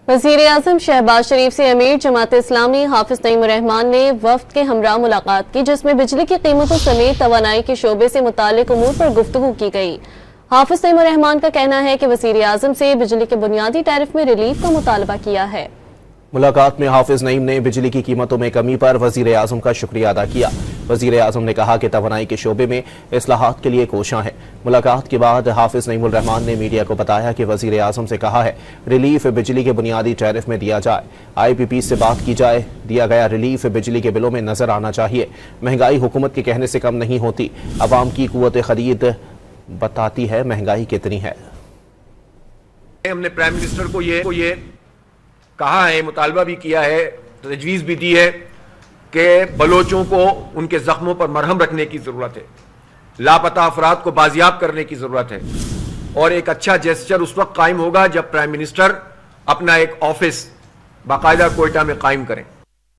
वज़ीर-ए-आज़म शहबाज शरीफ से अमीर जमात इस्लामी हाफिज नईमुर रहमान ने वफ्द के हमरा मुलाकात की, जिसमें बिजली की कीमतों समेत तवानाई के शोबे से मुताल्लिक उमूर पर गुफ्तगू की गई। हाफिज नईमुर रहमान का कहना है कि वज़ीर-ए-आज़म से बिजली के बुनियादी टैरिफ में रिलीफ का मुतालबा किया है। मुलाकात में हाफिज नईम ने बिजली की कीमतों में कमी पर वज़ीर-ए-आज़म का शुक्रिया अदा किया। वज़ीर-ए-आज़म ने कहा कि तवानाई के शोबे में इस्लाहात के लिए कोशां है। मुलाकात के बाद हाफिज नईमुर रहमान ने मीडिया को बताया कि वज़ीर-ए-आज़म से कहा है रिलीफ बिजली के बुनियादी टैरिफ में दिया जाए, IPP से बात की जाए। दिया गया रिलीफ बिजली के बिलों में नजर आना चाहिए। महंगाई हुकूमत के कहने से कम नहीं होती, अवाम की कुव्वत खरीद बताती है महंगाई कितनी है। हमने प्राइम मिनिस्टर को ये कहा है, मुतालबा भी किया है, तजवीज़ भी दी है कि बलोचों को उनके जख्मों पर मरहम रखने की ज़रूरत है, लापता अफराद को बाजियाब करने की ज़रूरत है। और एक अच्छा जेस्चर उस वक्त कायम होगा जब प्राइम मिनिस्टर अपना एक ऑफिस बाकायदा कोयटा में कायम करें।